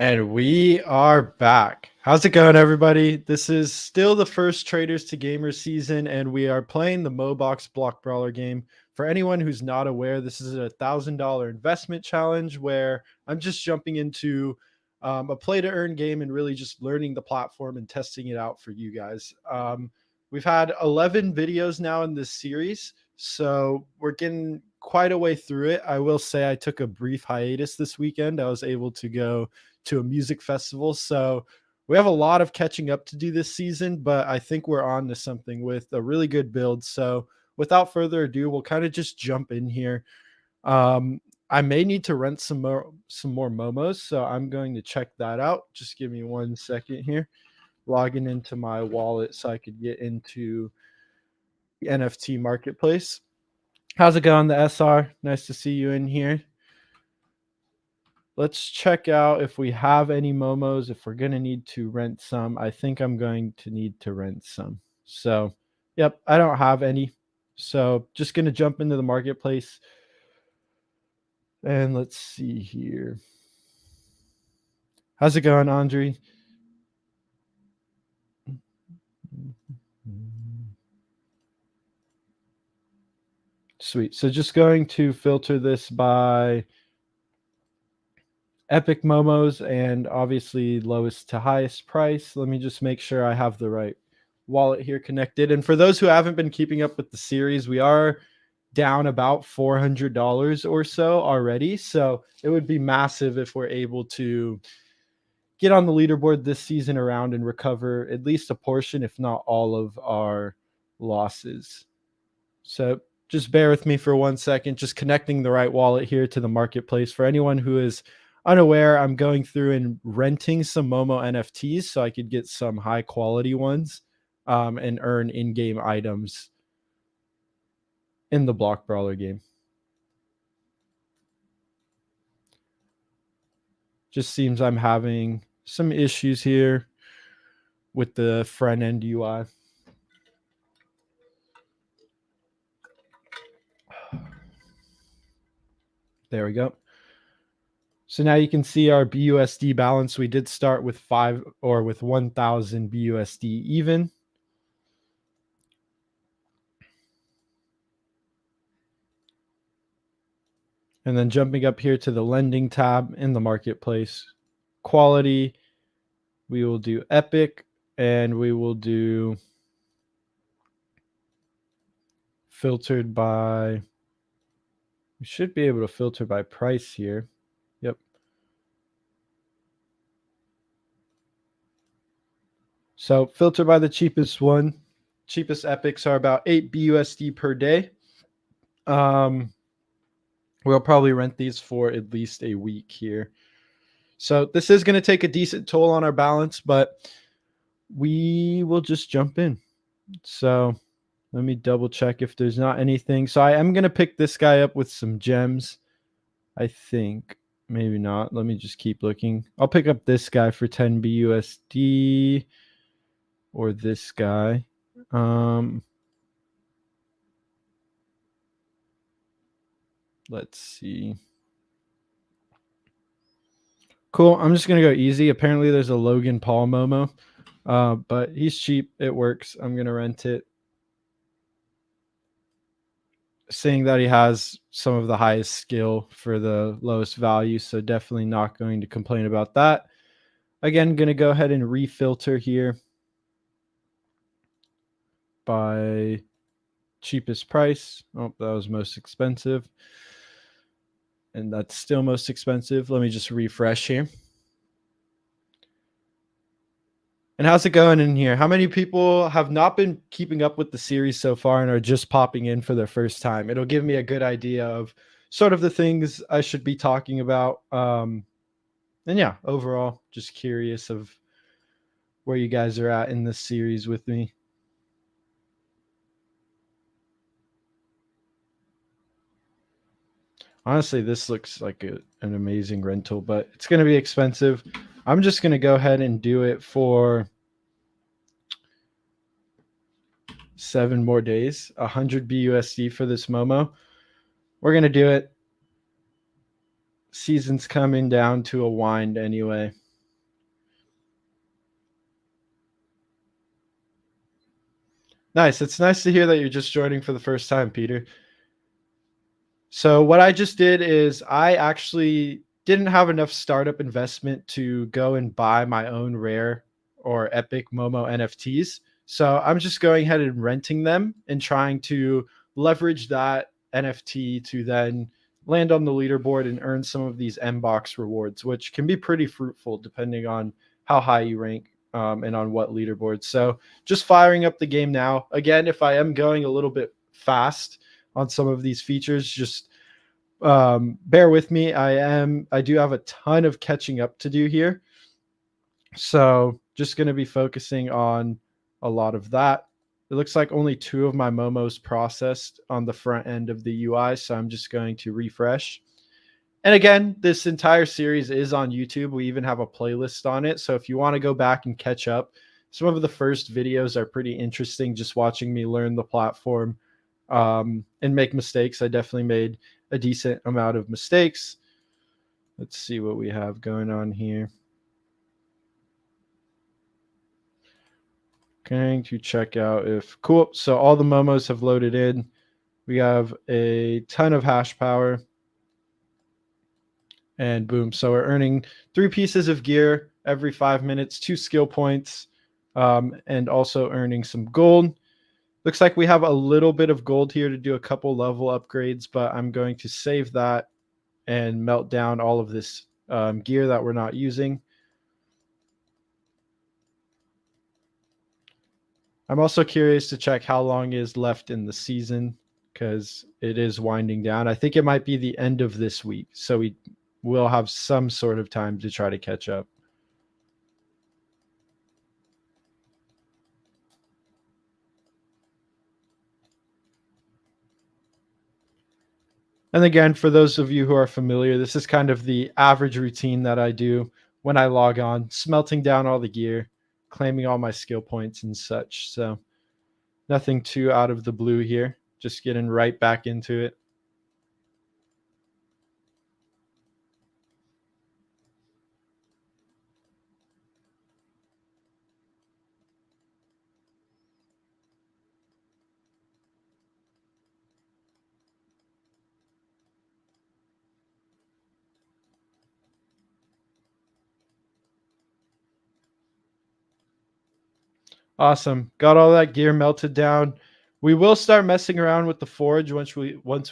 And we are back. How's it going, everybody? This is still the first Traders to Gamers season, and we are playing the MoBox block brawler game. For anyone who's not aware, this is a $1,000 investment challenge where I'm just jumping into a play to earn game and really just learning the platform and testing it out for you guys. We've had 11 videos now in this series, so we're getting quite a way through it. I will say I took a brief hiatus this weekend. I was able to go to a music festival. So we have a lot of catching up to do this season, but I think we're on to something with a really good build. So without further ado, we'll kind of just jump in here. I may need to rent some more momos, so I'm going to check that out. Just give me 1 second here. Logging into my wallet so I could get into the NFT marketplace. How's it going, the SR? Nice to see you in here. Let's check out if we have any momos, if we're going to need to rent some. I think I'm going to need to rent some. So, yep, I don't have any. So, just going to jump into the marketplace. And let's see here. How's it going, Andre? Sweet. So, just going to filter this by epic momos and obviously lowest to highest price. Let me just make sure I have the right wallet here connected. And for those who haven't been keeping up with the series, we are down about $400 or so already. So it would be massive if we're able to get on the leaderboard this season around and recover at least a portion, if not all of our losses. So just bear with me for 1 second, just connecting the right wallet here to the marketplace. For anyone who is unaware, I'm going through and renting some Momo NFTs so I could get some high quality ones and earn in-game items in the block brawler game. Just seems I'm having some issues here with the front end UI. There we go. So now you can see our BUSD balance. We did start with 1,000 BUSD even. And then jumping up here to the lending tab in the marketplace, quality, we will do epic, and we will do filtered by, we should be able to filter by price here. Yep. So filter by the cheapest one. Cheapest epics are about 8 BUSD per day. We'll probably rent these for at least a week here. So this is going to take a decent toll on our balance, but we will just jump in. So let me double check if there's not anything. So I am going to pick this guy up with some gems. I think maybe not. Let me just keep looking. I'll pick up this guy for 10 BUSD or this guy. Let's see. Cool. I'm just going to go easy. Apparently there's a Logan Paul Momo, but he's cheap. It works. I'm going to rent it. Seeing that he has some of the highest skill for the lowest value, so definitely not going to complain about that. Again, going to go ahead and refilter here by cheapest price. Oh, that was most expensive. And that's still most expensive. Let me just refresh here. And how's it going in here? How many people have not been keeping up with the series so far and are just popping in for their first time? It'll give me a good idea of sort of the things I should be talking about. And yeah, overall, just curious of where you guys are at in this series with me. Honestly, this looks like an amazing rental, but it's going to be expensive. I'm just going to go ahead and do it for 7 more days, 100 BUSD for this Momo. We're going to do it. Season's coming down to a wind anyway. Nice. It's nice to hear that you're just joining for the first time, Peter. So what I just did is I actually didn't have enough startup investment to go and buy my own rare or epic Momo NFTs. So I'm just going ahead and renting them and trying to leverage that NFT to then land on the leaderboard and earn some of these MBox rewards, which can be pretty fruitful depending on how high you rank and on what leaderboard. So just firing up the game now. Again, if I am going a little bit fast on some of these features, just bear with me. I do have a ton of catching up to do here, so just going to be focusing on a lot of that. It looks like only 2 of my momos processed on the front end of the UI, so I'm just going to refresh. And again, this entire series is on YouTube. We even have a playlist on it, so if you want to go back and catch up, some of the first videos are pretty interesting, just watching me learn the platform and make mistakes. I definitely made a decent amount of mistakes. Let's see what we have going on here. Going to check out if cool. So all the momos have loaded in. We have a ton of hash power. And boom. So we're earning 3 pieces of gear every 5 minutes, 2 skill points, and also earning some gold. Looks like we have a little bit of gold here to do a couple level upgrades, but I'm going to save that and melt down all of this gear that we're not using. I'm also curious to check how long is left in the season because it is winding down. I think it might be the end of this week, so we will have some sort of time to try to catch up. And again, for those of you who are familiar, this is kind of the average routine that I do when I log on, smelting down all the gear, claiming all my skill points and such. So nothing too out of the blue here, just getting right back into it. Awesome. Got all that gear melted down. We will start messing around with the forge once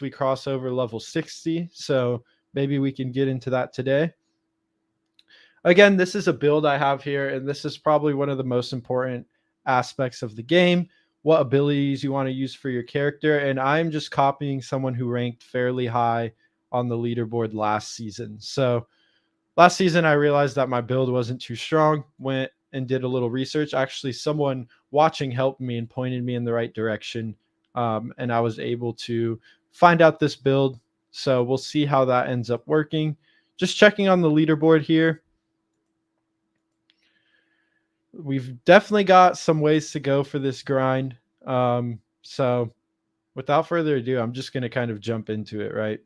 we cross over level 60. So maybe we can get into that today. Again, this is a build I have here, and this is probably one of the most important aspects of the game. What abilities you want to use for your character. And I'm just copying someone who ranked fairly high on the leaderboard last season. So last season, I realized that my build wasn't too strong. Went and did a little research. Actually, someone watching helped me and pointed me in the right direction. And I was able to find out this build. So we'll see how that ends up working. Just checking on the leaderboard here. We've definitely got some ways to go for this grind. So without further ado, I'm just going to kind of jump into it, right?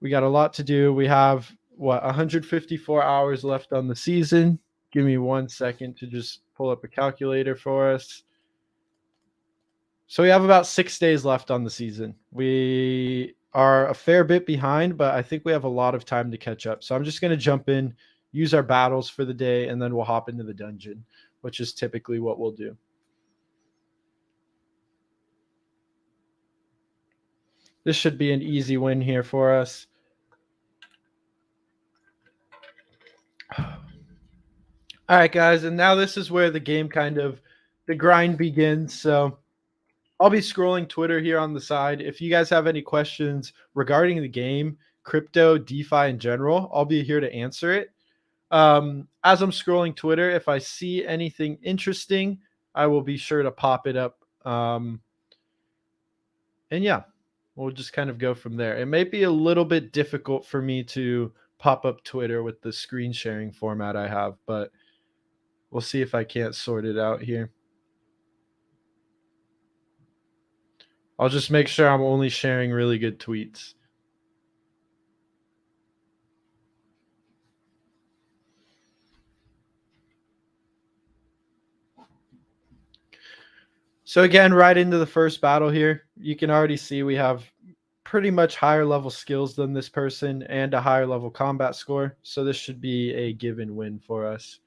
We got a lot to do. We have 154 hours left on the season. Give me 1 second to just pull up a calculator for us. So we have about 6 days left on the season. We are a fair bit behind, but I think we have a lot of time to catch up. So I'm just going to jump in, use our battles for the day, and then we'll hop into the dungeon, which is typically what we'll do. This should be an easy win here for us. All right, guys, and now this is where the game the grind begins. So I'll be scrolling Twitter here on the side. If you guys have any questions regarding the game, crypto, DeFi in general, I'll be here to answer it. As I'm scrolling Twitter, if I see anything interesting, I will be sure to pop it up. And yeah, we'll just kind of go from there. It may be a little bit difficult for me to pop up Twitter with the screen sharing format I have, but we'll see if I can't sort it out here. I'll just make sure I'm only sharing really good tweets. So again, right into the first battle here, you can already see we have pretty much higher level skills than this person and a higher level combat score. So this should be a given win for us.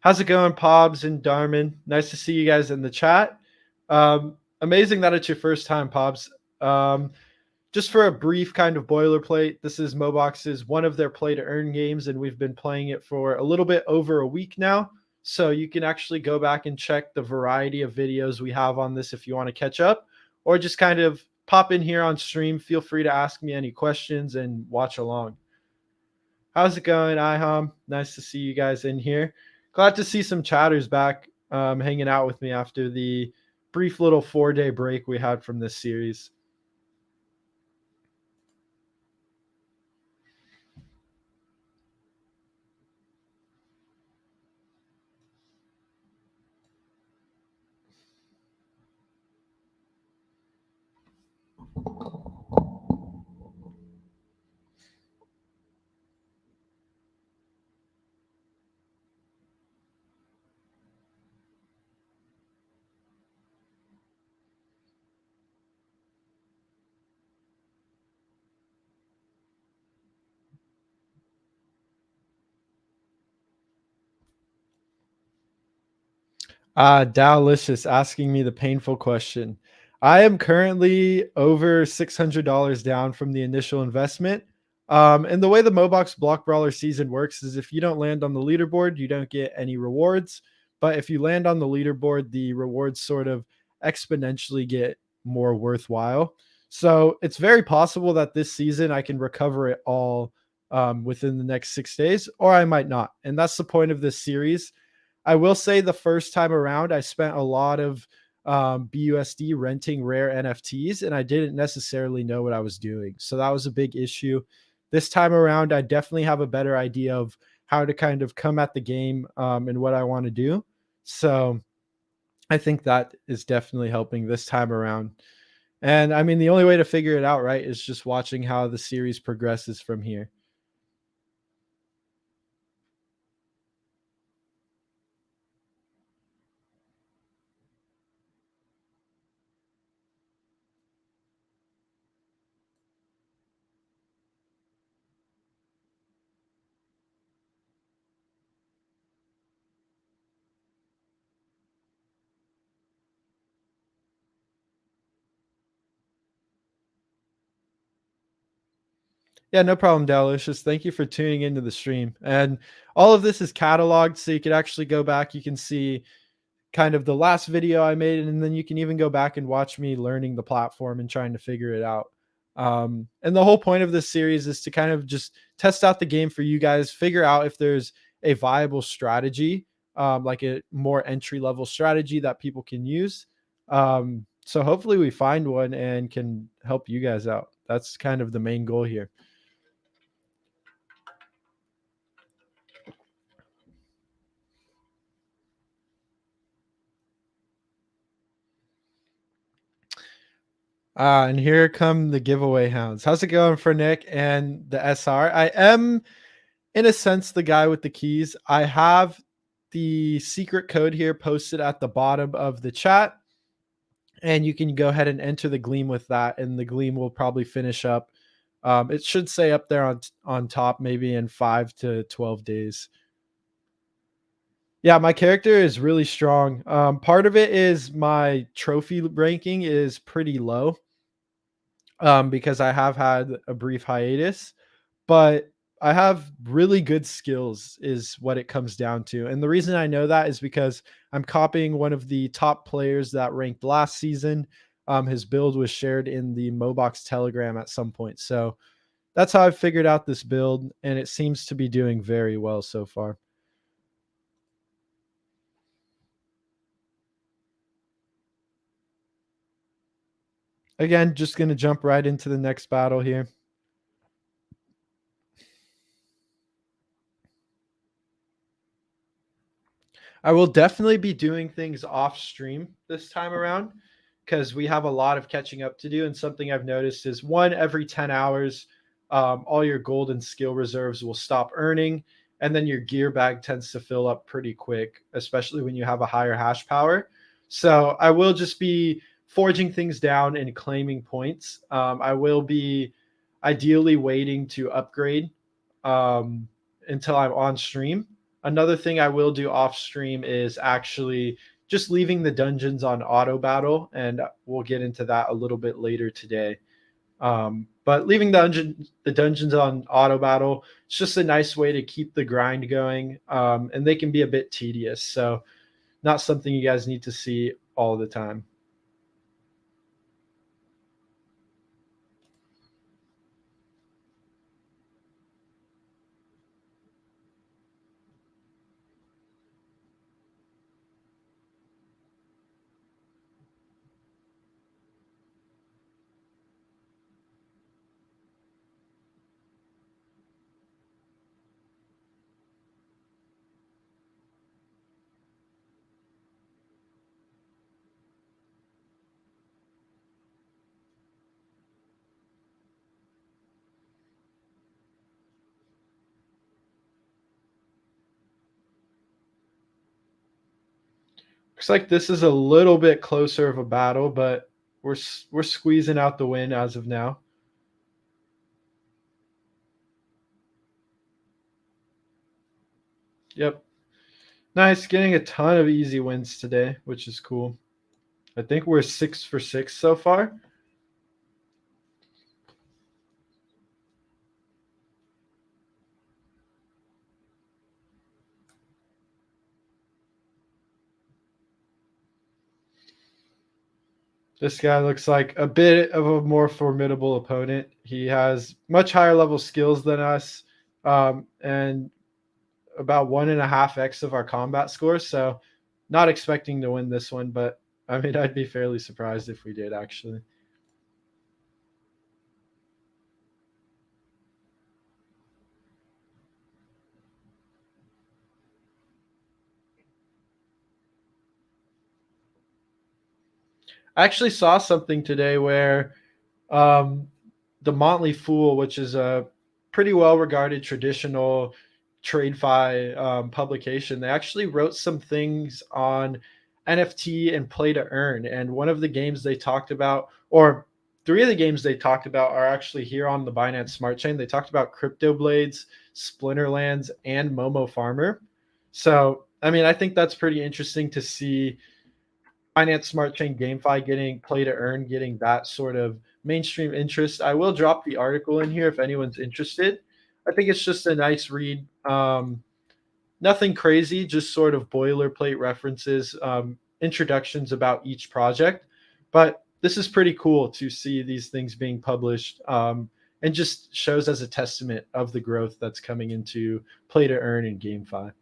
How's it going, Pobs and Darman? Nice to see you guys in the chat. Amazing that it's your first time, Pobs. Just for a brief kind of boilerplate, this is MoBox's one of their play to earn games, and we've been playing it for a little bit over a week now. So you can actually go back and check the variety of videos we have on this if you want to catch up, or just kind of pop in here on stream. Feel free to ask me any questions and watch along. How's it going, IHOM? Nice to see you guys in here. Glad to see some chatters back hanging out with me after the brief little 4-day break we had from this series. Dowlicious asking me the painful question. I am currently over $600 down from the initial investment. And the way the MoBox Block Brawler season works is if you don't land on the leaderboard, you don't get any rewards. But if you land on the leaderboard, the rewards sort of exponentially get more worthwhile. So it's very possible that this season I can recover it all within the next 6 days, or I might not. And that's the point of this series. I will say the first time around, I spent a lot of BUSD renting rare NFTs, and I didn't necessarily know what I was doing. So that was a big issue. This time around, I definitely have a better idea of how to kind of come at the game and what I want to do. So I think that is definitely helping this time around. And I mean, the only way to figure it out, right, is just watching how the series progresses from here. Yeah, no problem, Delicious. Thank you for tuning into the stream. And all of this is cataloged, so you could actually go back. You can see kind of the last video I made, and then you can even go back and watch me learning the platform and trying to figure it out. And the whole point of this series is to kind of just test out the game for you guys, figure out if there's a viable strategy, like a more entry level strategy that people can use. So hopefully we find one and can help you guys out. That's kind of the main goal here. And here come the giveaway hounds. How's it going for Nick and the SR? I am, in a sense, the guy with the keys. I have the secret code here posted at the bottom of the chat, and you can go ahead and enter the Gleam with that, and the Gleam will probably finish up. It should say up there on top, maybe in 5 to 12 days. Yeah, my character is really strong. Part of it is my trophy ranking is pretty low. Because I have had a brief hiatus, but I have really good skills is what it comes down to. And the reason I know that is because I'm copying one of the top players that ranked last season. His build was shared in the MoBox Telegram at some point. So that's how I figured out this build, and it seems to be doing very well so far. Again, just going to jump right into the next battle here. I will definitely be doing things off stream this time around because we have a lot of catching up to do. And something I've noticed is every 10 hours, all your gold and skill reserves will stop earning. And then your gear bag tends to fill up pretty quick, especially when you have a higher hash power. So I will just be forging things down and claiming points. I will be ideally waiting to upgrade until I'm on stream. Another thing I will do off stream is actually just leaving the dungeons on auto battle, and we'll get into that a little bit later today. But leaving the dungeons on auto battle, it's just a nice way to keep the grind going, and they can be a bit tedious. So not something you guys need to see all the time. Looks like this is a little bit closer of a battle, but we're squeezing out the win as of now. Yep. Nice, getting a ton of easy wins today, which is cool. I think we're 6 for 6 so far. This guy looks like a bit of a more formidable opponent. He has much higher level skills than us, and about 1.5x of our combat score. So, not expecting to win this one, but I mean, I'd be fairly surprised if we did actually. I actually saw something today where um, the Motley Fool, which is a pretty well regarded traditional TradeFi publication, they actually wrote some things on NFT and play to earn. And one of the games they talked about, or three of the games they talked about, are actually here on the Binance Smart Chain. They talked about Crypto Blades, Splinterlands, and Momo Farmer. So, I mean, I think that's pretty interesting to see Binance Smart Chain GameFi getting play to earn, getting that sort of mainstream interest. I will drop the article in here if anyone's interested. I think it's just a nice read. Nothing crazy, just sort of boilerplate references, introductions about each project. But this is pretty cool to see these things being published, and just shows as a testament of the growth that's coming into play to earn and GameFi.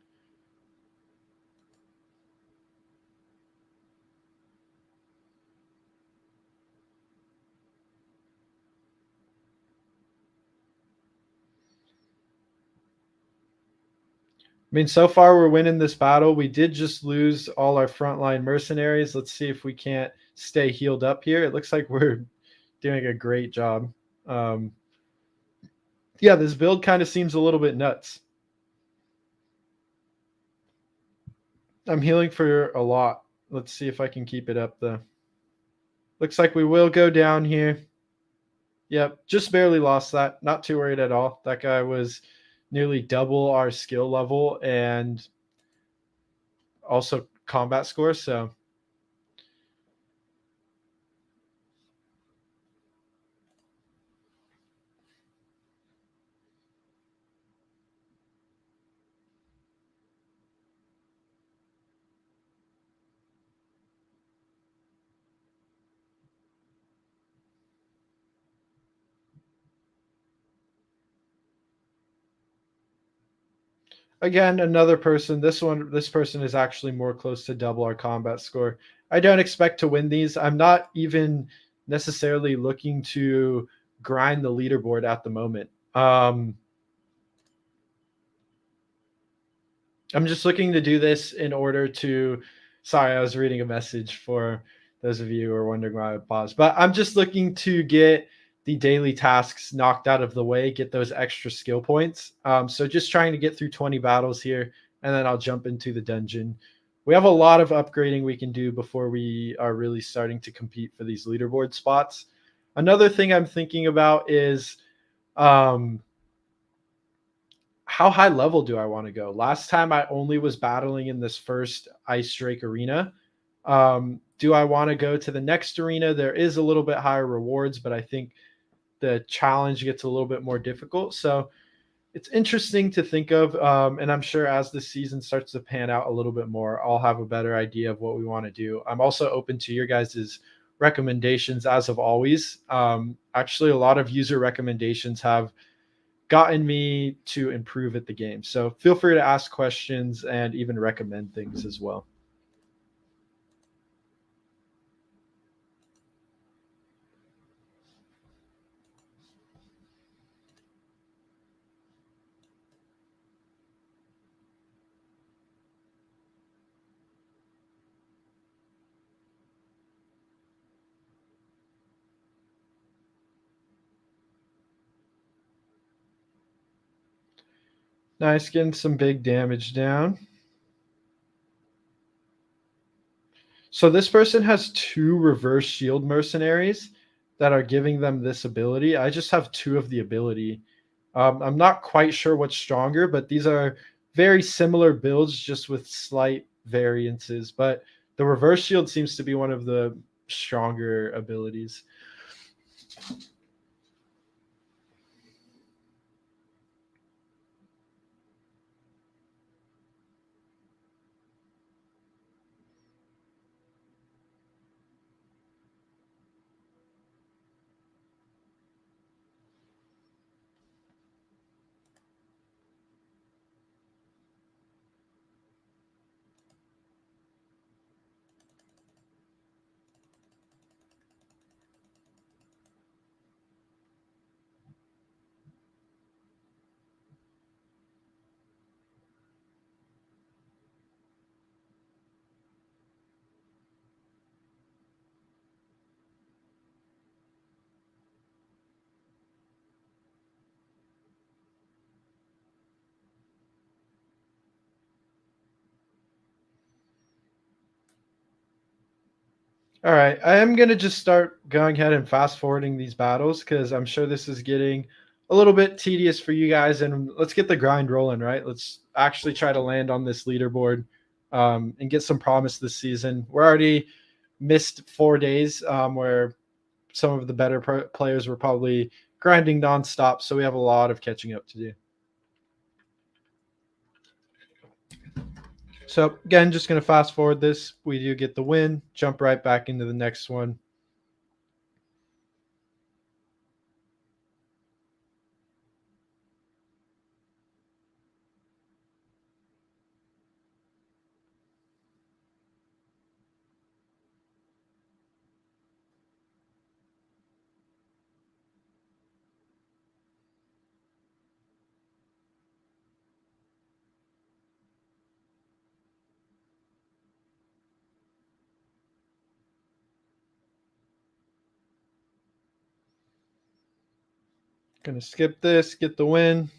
I mean, so far we're winning this battle. We did just lose all our frontline mercenaries. Let's see if we can't stay healed up here. It looks like we're doing a great job. Um, yeah, this build kind of seems a little bit nuts. I'm healing for a lot. Let's see if I can keep it up, though. Looks like we will go down here. Yep, just barely lost that. Not too worried at all. That guy was nearly double our skill level and also combat score. So again, another person. This person is actually more close to double our combat score. I don't expect to win these. I'm not even necessarily looking to grind the leaderboard at the moment. I'm just looking to do this in order to. Sorry, I was reading a message for those of you who are wondering why I paused. But I'm just looking to get the daily tasks knocked out of the way, get those extra skill points. So just trying to get through 20 battles here, and then I'll jump into the dungeon. we have a lot of upgrading we can do before we are really starting to compete for these leaderboard spots. Another thing I'm thinking about is um, how high level do I want to go? Last time I only was battling in this first Ice Drake arena. Do I want to go to the next arena? There is a little bit higher rewards, but I think the challenge gets a little bit more difficult. So it's interesting to think of. And I'm sure as the season starts to pan out a little bit more, I'll have a better idea of what we want to do. I'm also open to your guys' recommendations as of always. Actually, a lot of user recommendations have gotten me to improve at the game. So feel free to ask questions and even recommend things as well. Nice, getting some big damage down. So this person has 2 reverse shield mercenaries that are giving them this ability. I just have 2 of the ability. I'm not quite sure what's stronger, but these are very similar builds, just with slight variances. But the reverse shield seems to be one of the stronger abilities. All right, I am gonna just start going ahead and fast forwarding these battles because I'm sure this is getting a little bit tedious for you guys. And let's get the grind rolling, right? Let's actually try to land on this leaderboard and get some promise this season. We're already missed 4 days where some of the better players were probably grinding nonstop, so we have a lot of catching up to do. So again, just gonna fast forward this. We do get the win, jump right back into the next one. Gonna skip this, get the win.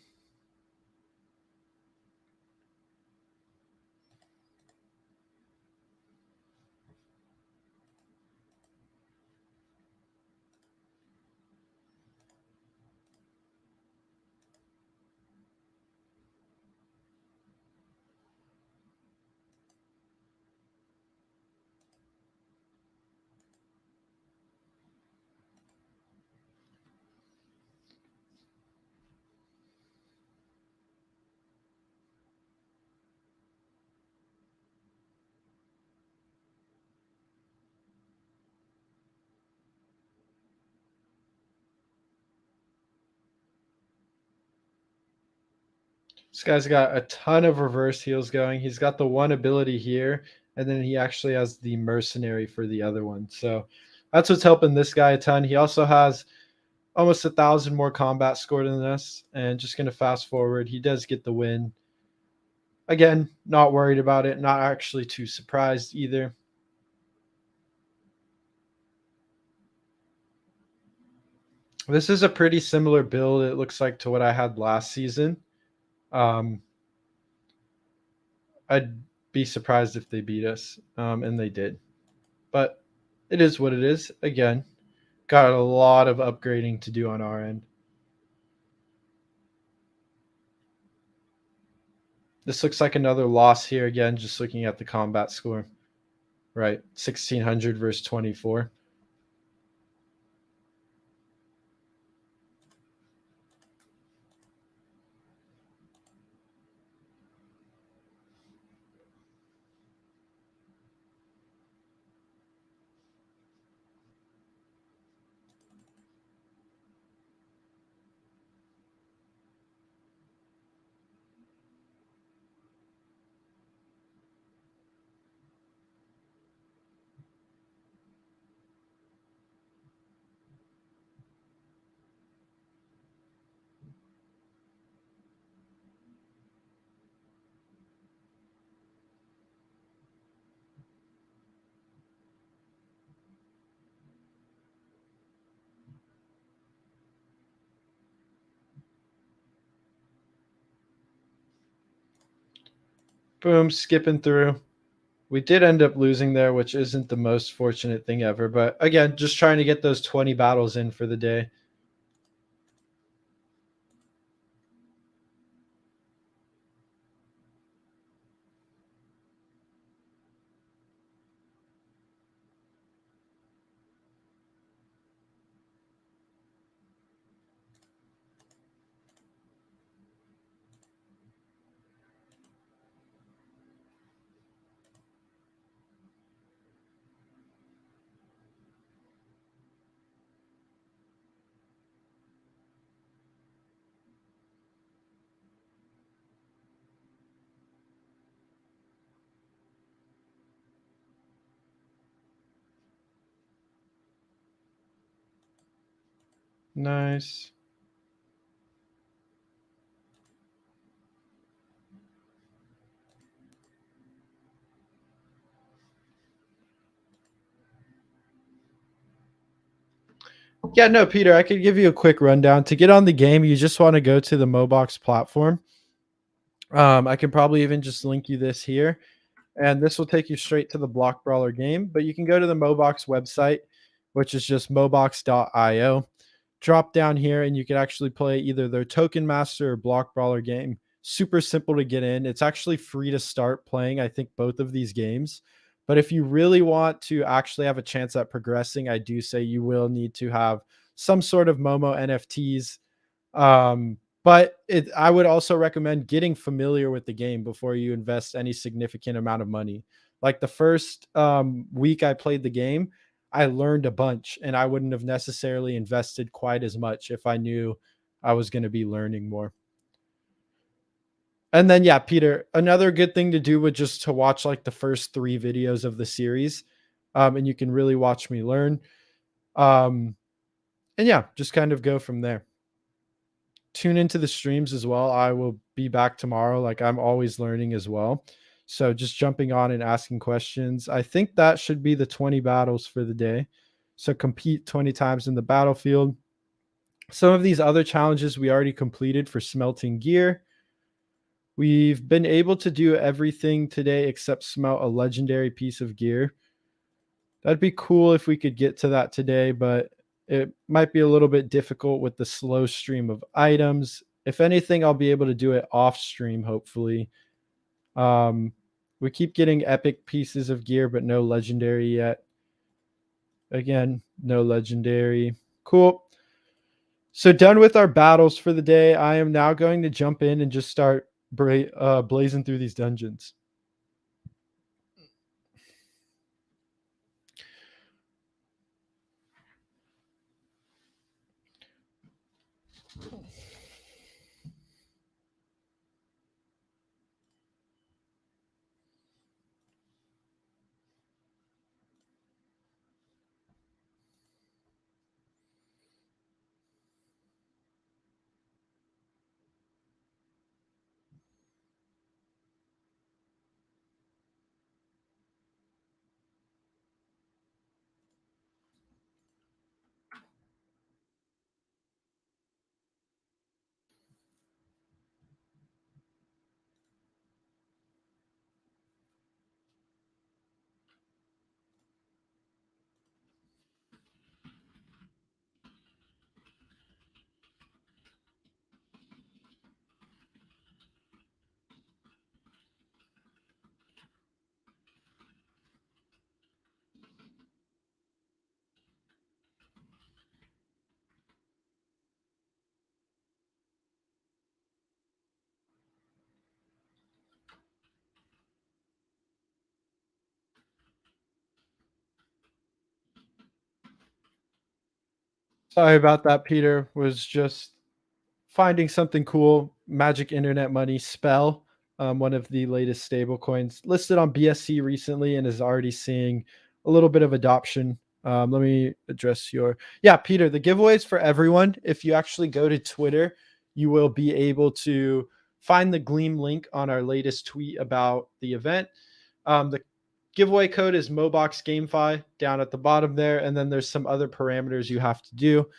This guy's got a ton of reverse heals going. He's got the one ability here, and then he actually has the mercenary for the other one. So that's what's helping this guy a ton. He also has almost 1,000 more combat scored than us. And just going to fast forward. He does get the win. Again, not worried about it. Not actually too surprised either. This is a pretty similar build, it looks like, to what I had last season. Um, I be surprised if they beat us, and they did. But it is what it is. Again, got a lot of upgrading to do on our end. This looks like another loss here again, just looking at the combat score. Right, 1600 versus 24. Boom, skipping through. We did end up losing there, which isn't the most fortunate thing ever. But again, just trying to get those 20 battles in for the day. Nice. Yeah, no, Peter, I could give you a quick rundown. To get on the game, you just want to go to the MoBox platform. I can probably even just link you this here, and this will take you straight to the Block Brawler game. But you can go to the MoBox website, which is just mobox.io. Drop down here, and you can actually play either their Token Master or Block Brawler game. Super simple to get in. It's actually free to start playing, I think, both of these games. But if you really want to actually have a chance at progressing, I do say you will need to have some sort of Momo NFTs. But I would also recommend getting familiar with the game before you invest any significant amount of money. Like the first week I played the game, I learned a bunch, and I wouldn't have necessarily invested quite as much if I knew I was going to be learning more. And then, yeah, Peter, another good thing to do would just to watch like the first 3 videos of the series, and you can really watch me learn. Um, and yeah, just kind of go from there. Tune into the streams as well. I will be back tomorrow. Like I'm always learning as well. So just jumping on and asking questions. I think that should be the 20 battles for the day. So compete 20 times in the battlefield. Some of these other challenges we already completed for smelting gear. We've been able to do everything today except smelt a legendary piece of gear. That'd be cool if we could get to that today, but it might be a little bit difficult with the slow stream of items. If anything, I'll be able to do it off stream, hopefully. Um, we keep getting epic pieces of gear, but no legendary yet. Again, no legendary. Cool. So done with our battles for the day. I am now going to jump in and just start blazing through these dungeons. Sorry about that, Peter. Was just finding something cool. Magic Internet Money Spell, one of the latest stable coins, listed on BSC recently and is already seeing a little bit of adoption. Let me address yeah, Peter, the giveaways for everyone. If you actually go to Twitter, you will be able to find the Gleam link on our latest tweet about the event. The giveaway code is MoBox GameFi down at the bottom there. And then there's some other parameters you have to do.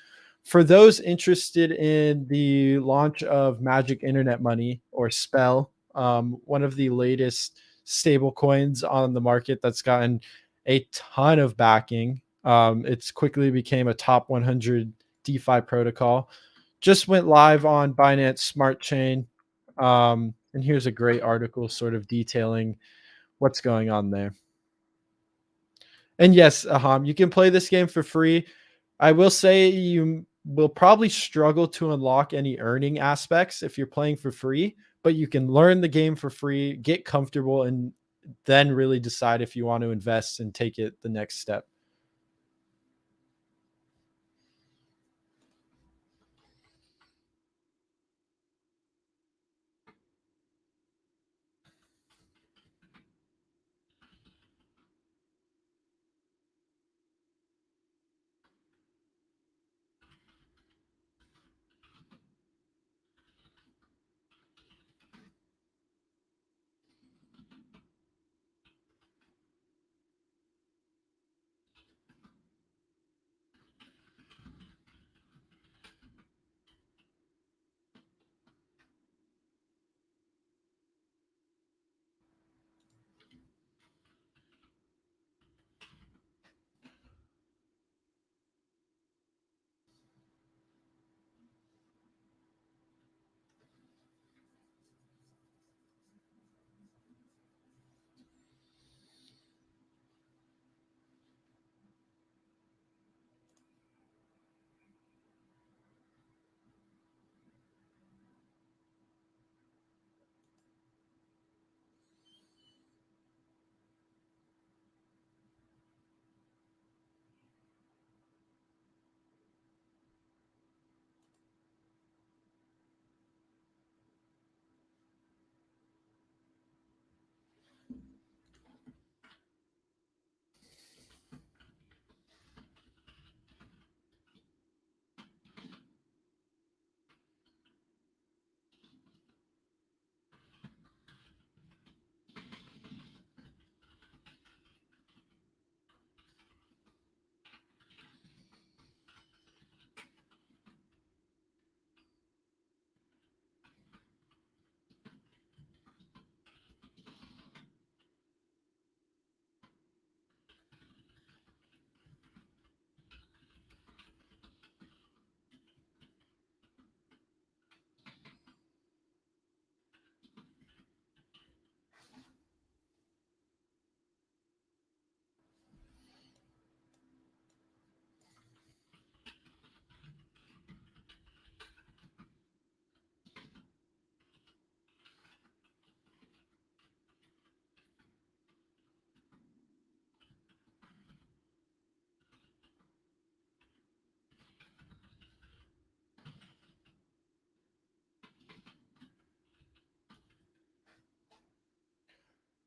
For those interested in the launch of Magic Internet Money or Spell, one of the latest stable coins on the market that's gotten a ton of backing. It's quickly became a top 100 DeFi protocol. Just went live on Binance Smart Chain. And here's a great article sort of detailing what's going on there. And yes, Aham, you can play this game for free. I will say you will probably struggle to unlock any earning aspects if you're playing for free, but you can learn the game for free, get comfortable, and then really decide if you want to invest and take it the next step.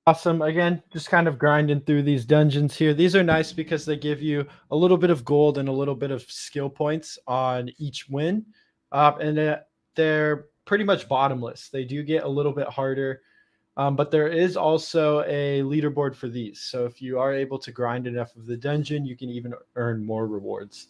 Awesome. Again, just kind of grinding through these dungeons here. These are nice because they give you a little bit of gold and a little bit of skill points on each win. And they're pretty much bottomless. They do get a little bit harder, but there is also a leaderboard for these. So if you are able to grind enough of the dungeon, you can even earn more rewards.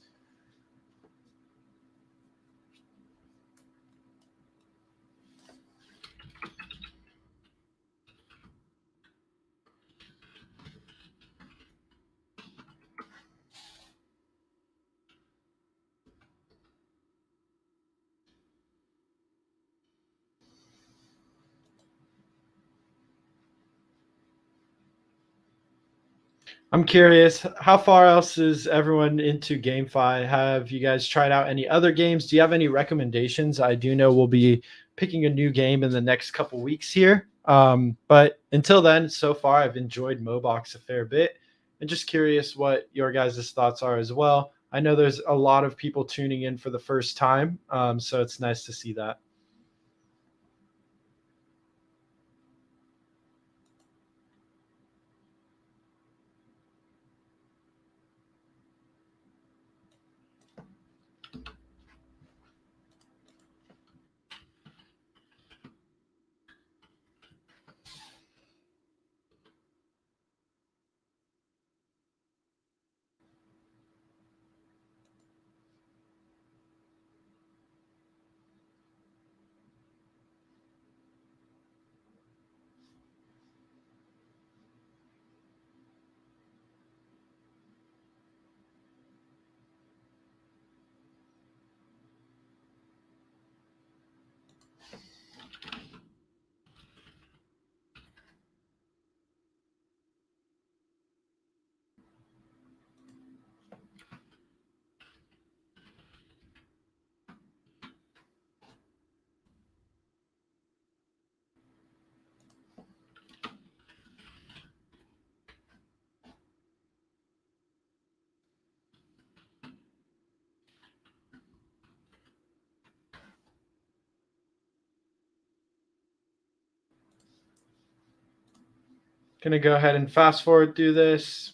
I'm curious, how far else is everyone into GameFi? Have you guys tried out any other games? Do you have any recommendations? I do know we'll be picking a new game in the next couple weeks here. But until then, so far, I've enjoyed MoBox a fair bit. And just curious what your guys' thoughts are as well. I know there's a lot of people tuning in for the first time, so it's nice to see that. Gonna go ahead and fast forward through this.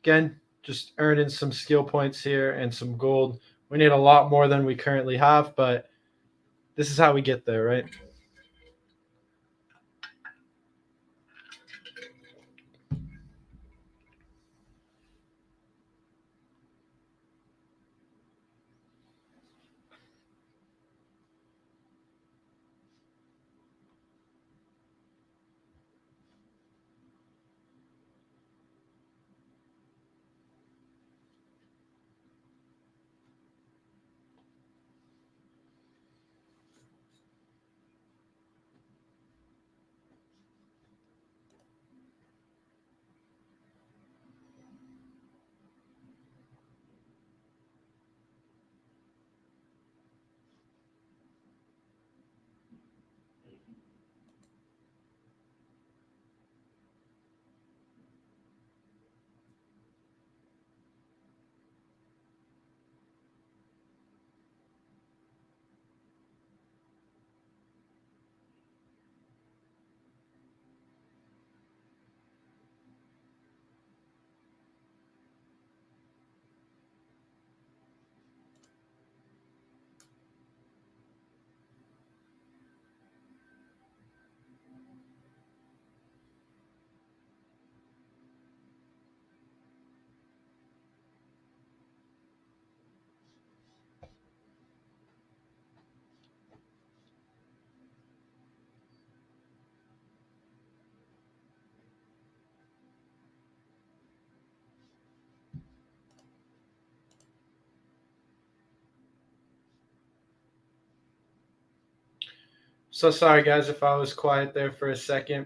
Again, just earning some skill points here and some gold. We need a lot more than we currently have, but this is how we get there, right? So sorry, guys, if I was quiet there for a second.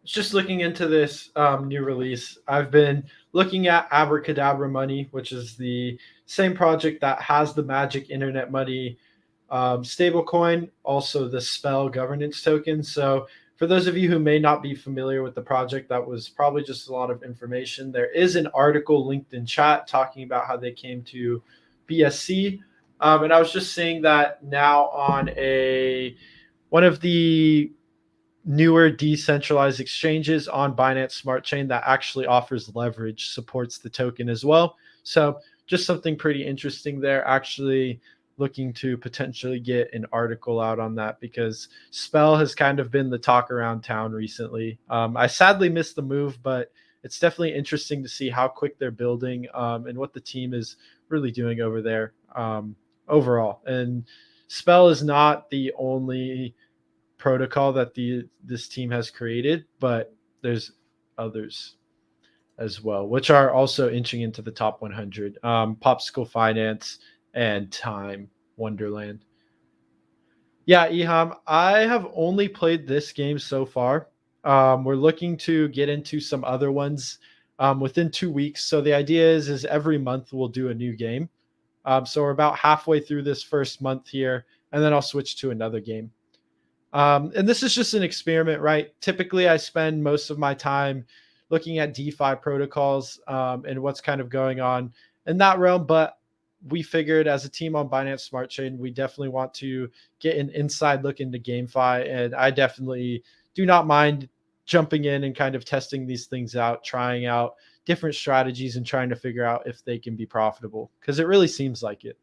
Just looking into this new release, I've been looking at Abracadabra Money, which is the same project that has the Magic Internet Money stablecoin, also the Spell governance token. So, for those of you who may not be familiar with the project, that was probably just a lot of information. There is an article linked in chat talking about how they came to BSC. And I was just seeing that now on one of the newer decentralized exchanges on Binance Smart Chain that actually offers leverage, supports the token as well. So just something pretty interesting there. Actually looking to potentially get an article out on that because Spell has kind of been the talk around town recently. I sadly missed the move, but it's definitely interesting to see how quick they're building and what the team is really doing over there overall. And Spell is not the only protocol that this team has created, but there's others as well, which are also inching into the top 100. Popsicle Finance and Time Wonderland. Yeah, Eham, I have only played this game so far. We're looking to get into some other ones within 2 weeks. So the idea is every month we'll do a new game. So we're about halfway through this first month here, and then I'll switch to another game. And this is just an experiment, right? Typically, I spend most of my time looking at DeFi protocols and what's kind of going on. in that realm. But we figured as a team on Binance Smart Chain, we definitely want to get an inside look into GameFi. And I definitely do not mind jumping in and kind of testing these things out, trying out different strategies and trying to figure out if they can be profitable, because it really seems like it.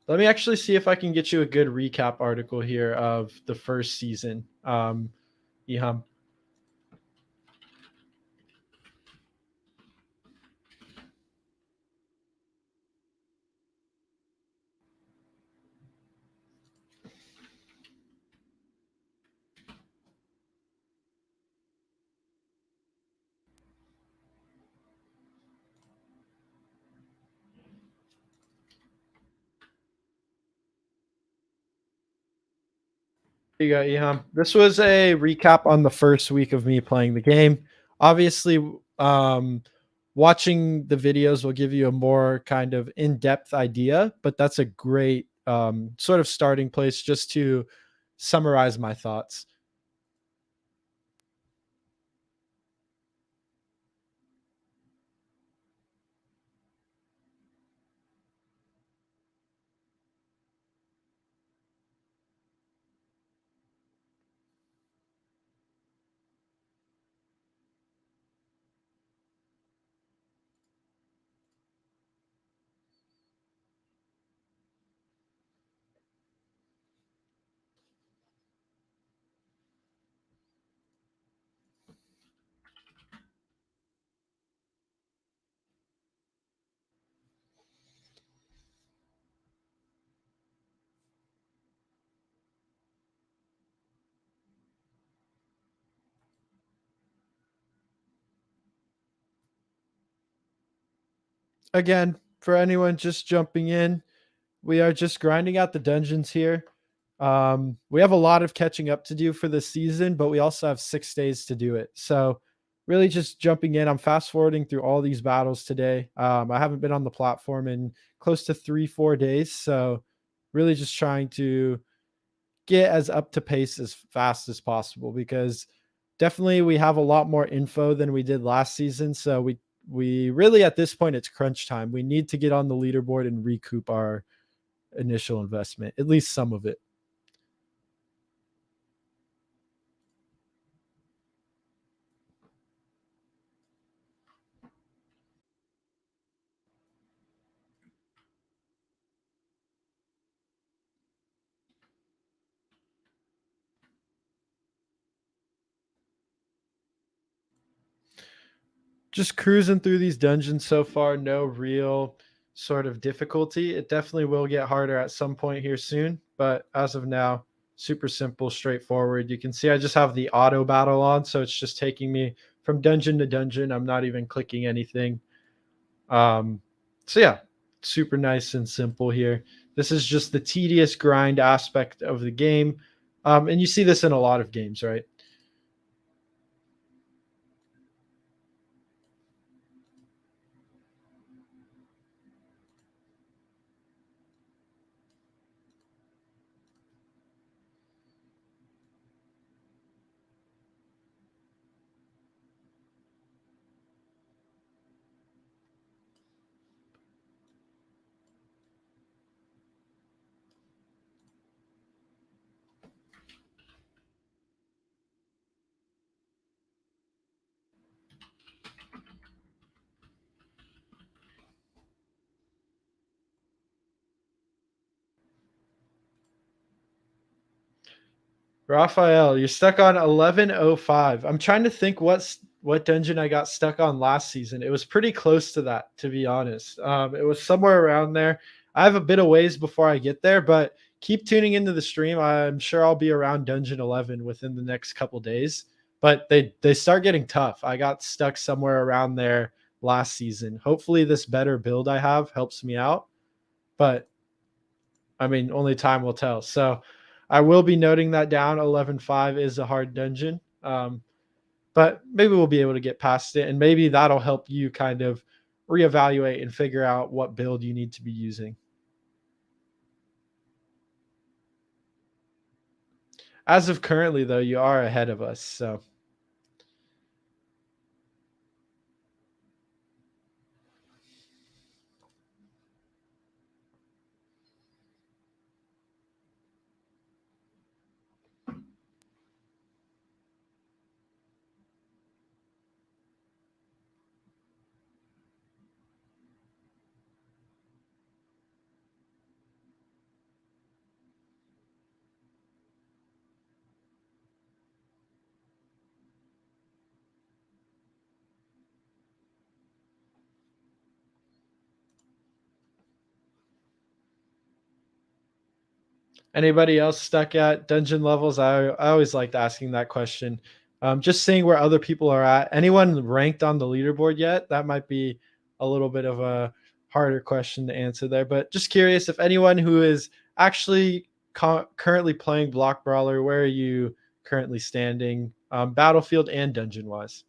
Let me actually see if I can get you a good recap article here of the first season. Iham. Here you go, Iham. This was a recap on the first week of me playing the game. Obviously, watching the videos will give you a more kind of in-depth idea, but that's a great sort of starting place just to summarize my thoughts. Again, for anyone just jumping in, we are just grinding out the dungeons here. We have a lot of catching up to do for this season, but we also have 6 days to do it. So, really just jumping in. I'm fast forwarding through all these battles today. I haven't been on the platform in close to 3-4 days. So, really just trying to get as up to pace as fast as possible, because definitely we have a lot more info than we did last season. So, we really at this point it's crunch time. We need to get on the leaderboard and recoup our initial investment, at least some of it. Just cruising through these dungeons so far, no real sort of difficulty. It definitely will get harder at some point here soon, but as of now, super simple, straightforward. You can see I just have the auto battle on, so it's just taking me from dungeon to dungeon. I'm not even clicking anything. Um, so yeah, super nice and simple here. This is just the tedious grind aspect of the game. And you see this in a lot of games, right? Raphael, you're stuck on 1105. I'm trying to think what dungeon I got stuck on last season. It was pretty close to that, to be honest. It was somewhere around there. I have a bit of ways before I get there, but keep tuning into the stream. I'm sure I'll be around dungeon 11 within the next couple days. But they start getting tough. I got stuck somewhere around there last season. Hopefully, this better build I have helps me out. But I mean, only time will tell. So I will be noting that down. 11.5 is a hard dungeon. But maybe we'll be able to get past it. And maybe that'll help you kind of reevaluate and figure out what build you need to be using. As of currently, though, you are ahead of us. So Anybody else stuck at dungeon levels? I always liked asking that question. Just seeing where other people are at. Anyone ranked on the leaderboard yet? That might be a little bit of a harder question to answer there. But just curious if anyone who is actually currently playing Block Brawler, where are you currently standing, battlefield and dungeon wise?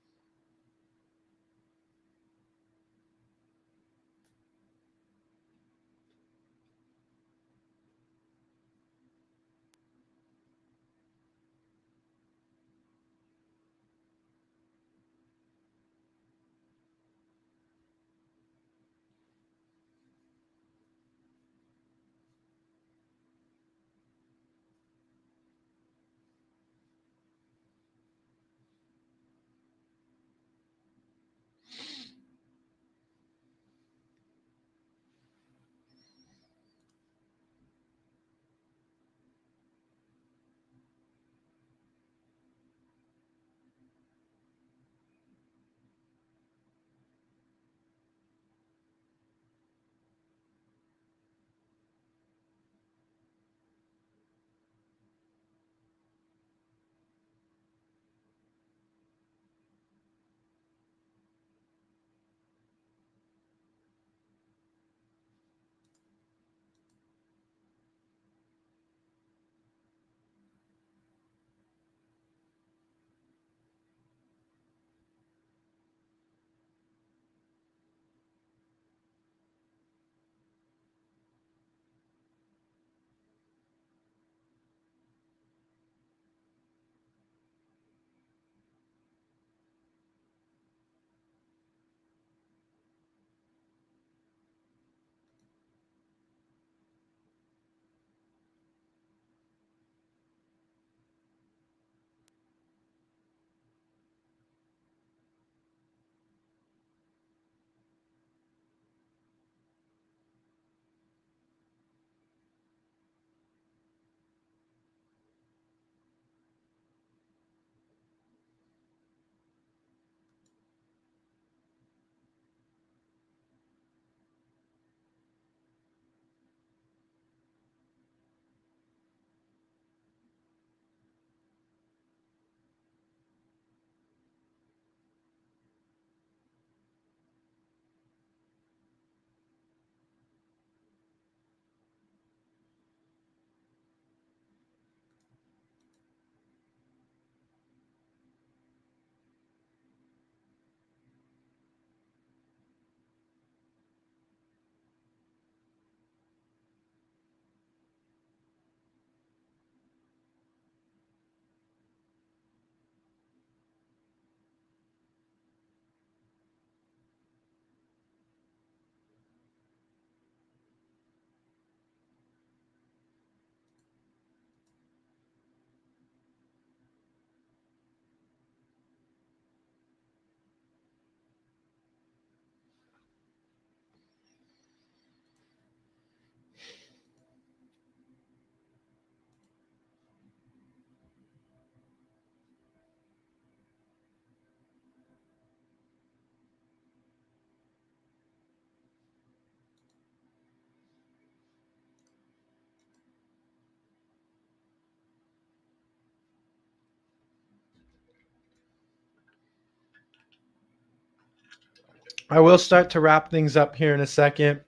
I will start to wrap things up here in a second,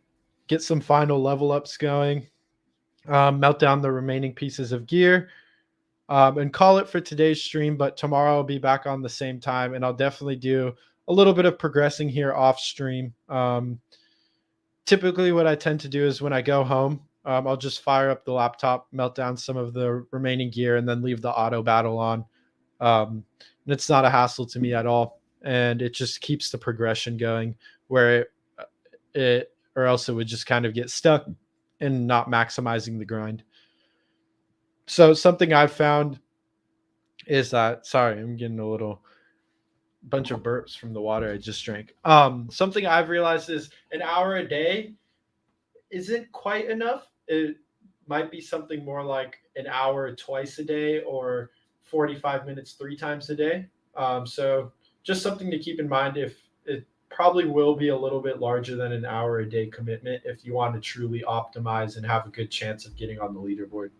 get some final level ups going, melt down the remaining pieces of gear, and call it for today's stream. But tomorrow I'll be back on the same time, and I'll definitely do a little bit of progressing here off stream. Typically, what I tend to do is when I go home, I'll just fire up the laptop, melt down some of the remaining gear, and then leave the auto battle on. And it's not a hassle to me at all, and it just keeps the progression going. Where it or else it would just kind of get stuck and not maximizing the grind. So something I've found is that, sorry, I'm getting a little bunch of burps from the water I just drank. Something I've realized is an hour a day isn't quite enough. It might be something more like an hour twice a day or 45 minutes 3 times a day. So just something to keep in mind. If it probably will be a little bit larger than an hour a day commitment if you want to truly optimize and have a good chance of getting on the leaderboard.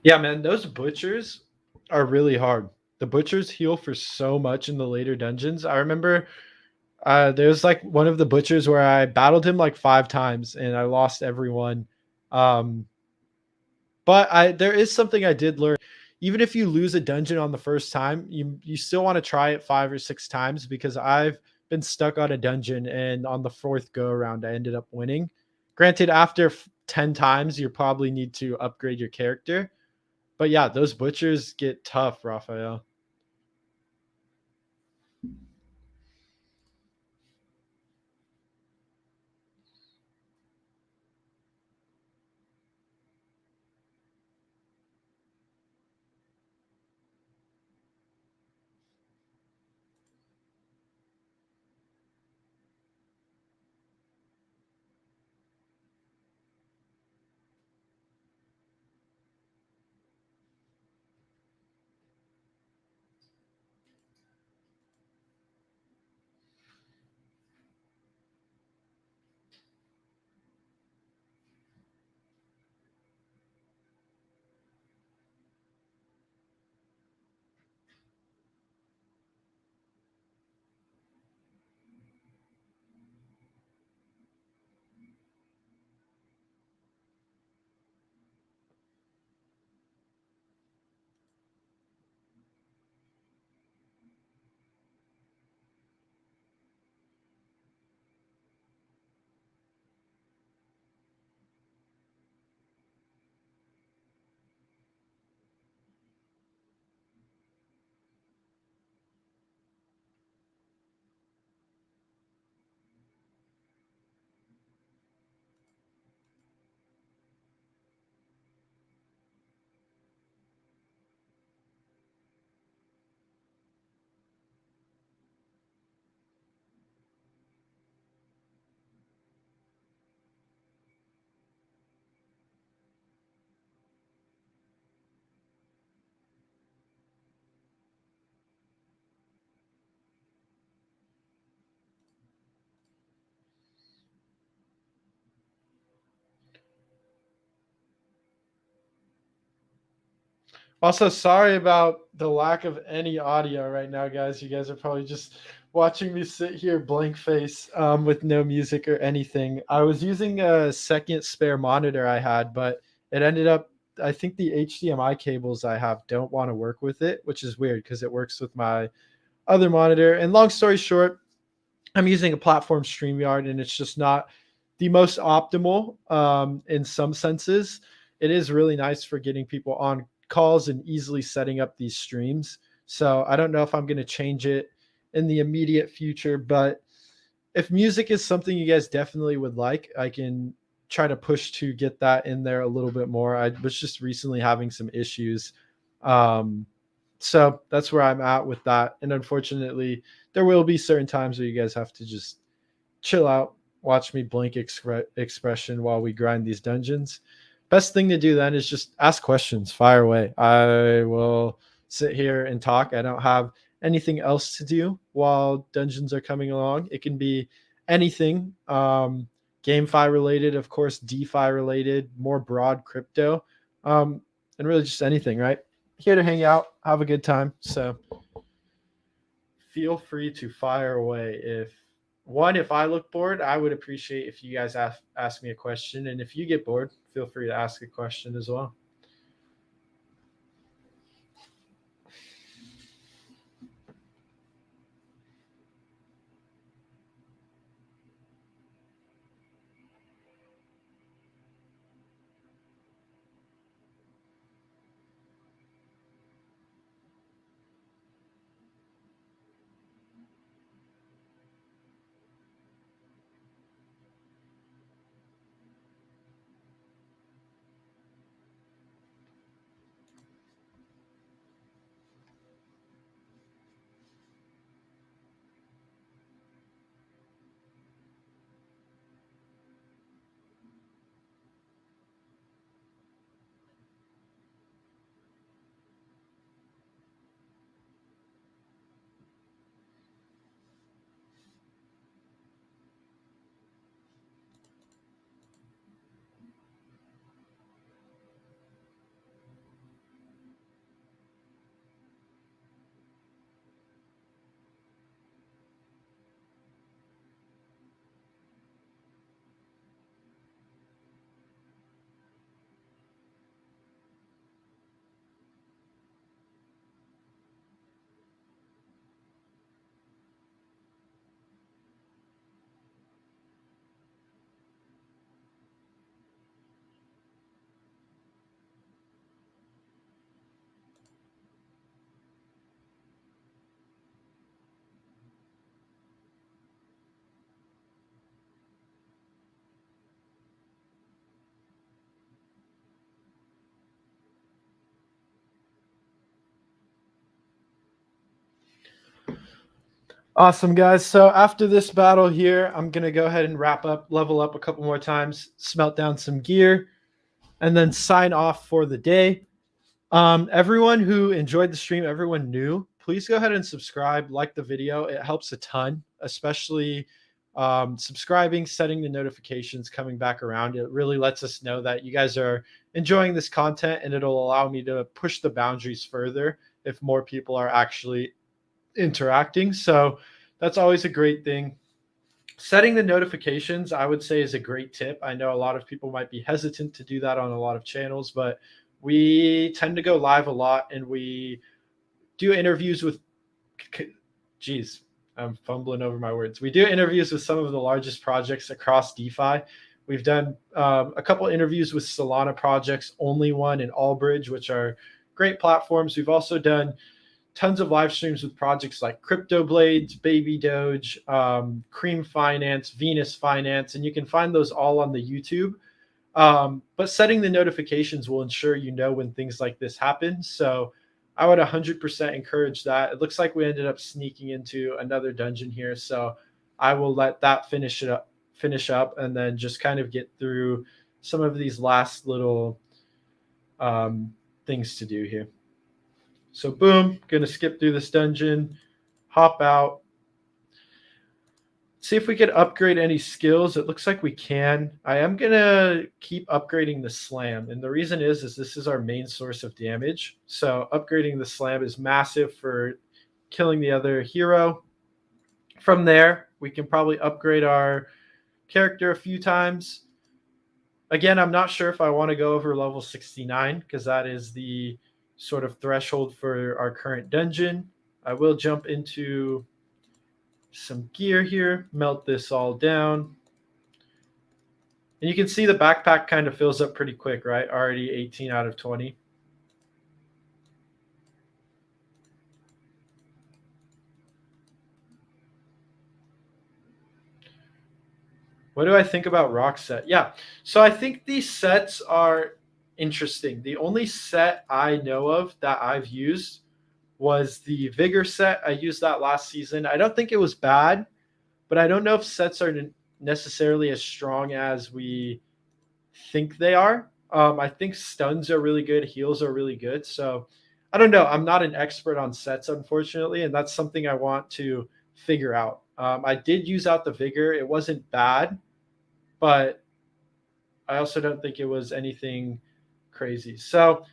Yeah, man, those butchers are really hard. The butchers heal for so much in the later dungeons. I remember there's like one of the butchers where I battled him like 5 times and I lost every one. Um, but there is something I did learn. Even if you lose a dungeon on the first time, you still want to try it 5 or 6 times, because I've been stuck on a dungeon and on the fourth go around I ended up winning. Granted, after 10 times, you probably need to upgrade your character. But yeah, those butchers get tough, Raphael. Also, sorry about the lack of any audio right now, guys. You guys are probably just watching me sit here blank face with no music or anything. I was using a second spare monitor I had, but it ended up, I think the HDMI cables I have don't want to work with it, which is weird because it works with my other monitor. And long story short, I'm using a platform StreamYard, and it's just not the most optimal in some senses. It is really nice for getting people on calls and easily setting up these streams. So I don't know if I'm going to change it in the immediate future, but if music is something you guys definitely would like, I can try to push to get that in there a little bit more. I was just recently having some issues. Um, so that's where I'm at with that. And unfortunately, there will be certain times where you guys have to just chill out, watch me blink expression while we grind these dungeons. Best thing to do then is just ask questions, fire away. I will sit here and talk. I don't have anything else to do while dungeons are coming along. It can be anything, GameFi related, of course, DeFi related, more broad crypto, and really just anything, right? Here to hang out, have a good time. So feel free to fire away. If I look bored, I would appreciate if you guys ask me a question. And if you get bored, feel free to ask a question as well. Awesome, guys. So after this battle here, I'm going to go ahead and wrap up, level up a couple more times, smelt down some gear, and then sign off for the day. Everyone who enjoyed the stream, everyone new, please go ahead and subscribe, like the video. It helps a ton, especially subscribing, setting the notifications, coming back around. It really lets us know that you guys are enjoying this content, and it'll allow me to push the boundaries further if more people are actually interacting. So that's always a great thing. Setting the notifications, I would say, is a great tip. I know a lot of people might be hesitant to do that on a lot of channels, but we tend to go live a lot, and we do interviews with, geez, I'm fumbling over my words. We do interviews with some of the largest projects across DeFi. We've done a couple interviews with Solana projects, Only One and Allbridge, which are great platforms. We've also done tons of live streams with projects like Crypto Blades, Baby Doge, Cream Finance, Venus Finance, and you can find those all on the YouTube. But setting the notifications will ensure you know when things like this happen. So I would 100% encourage that. It looks like we ended up sneaking into another dungeon here, so I will let that finish up, and then just kind of get through some of these last little things to do here. So boom, gonna skip through this dungeon, hop out, see if we could upgrade any skills. It looks like we can. I am gonna keep upgrading the slam, and the reason is this is our main source of damage. So upgrading the slam is massive for killing the other hero. From there, we can probably upgrade our character a few times. Again, I'm not sure if I want to go over level 69 because that is the sort of threshold for our current dungeon. I will jump into some gear here, melt this all down. And you can see the backpack kind of fills up pretty quick, right? Already 18 out of 20. What do I think about rock set? Yeah, so I think these sets are interesting. The only set I know of that I've used was the Vigor set. I used that last season. I don't think it was bad, but I don't know if sets are necessarily as strong as we think they are. I think stuns are really good, heals are really good. So I don't know. I'm not an expert on sets, unfortunately, and that's something I want to figure out. I did use out the Vigor. It wasn't bad, but I also don't think it was anything crazy. So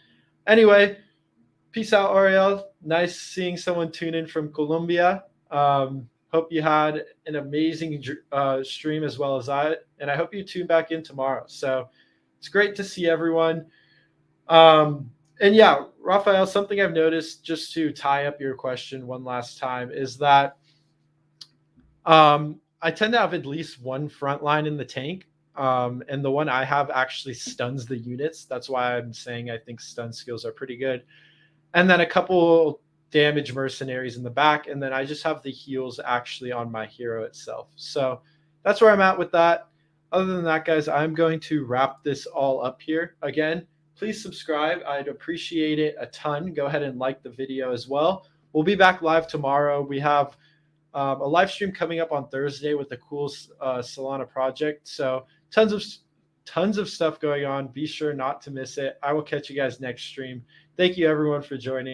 anyway, peace out, Ariel. Nice seeing someone tune in from Colombia. Hope you had an amazing stream as well as I, and I hope you tune back in tomorrow. So it's great to see everyone. And yeah, Raphael, something I've noticed, just to tie up your question one last time, is that I tend to have at least one front line in the tank. And the one I have actually stuns the units. That's why I'm saying I think stun skills are pretty good. And then a couple damage mercenaries in the back. And then I just have the heals actually on my hero itself. So that's where I'm at with that. Other than that, guys, I'm going to wrap this all up here. Again, please subscribe. I'd appreciate it a ton. Go ahead and like the video as well. We'll be back live tomorrow. We have a live stream coming up on Thursday with the cool Solana project. So tons of stuff going on. Be sure not to miss it. I will catch you guys next stream. Thank you, everyone, for joining.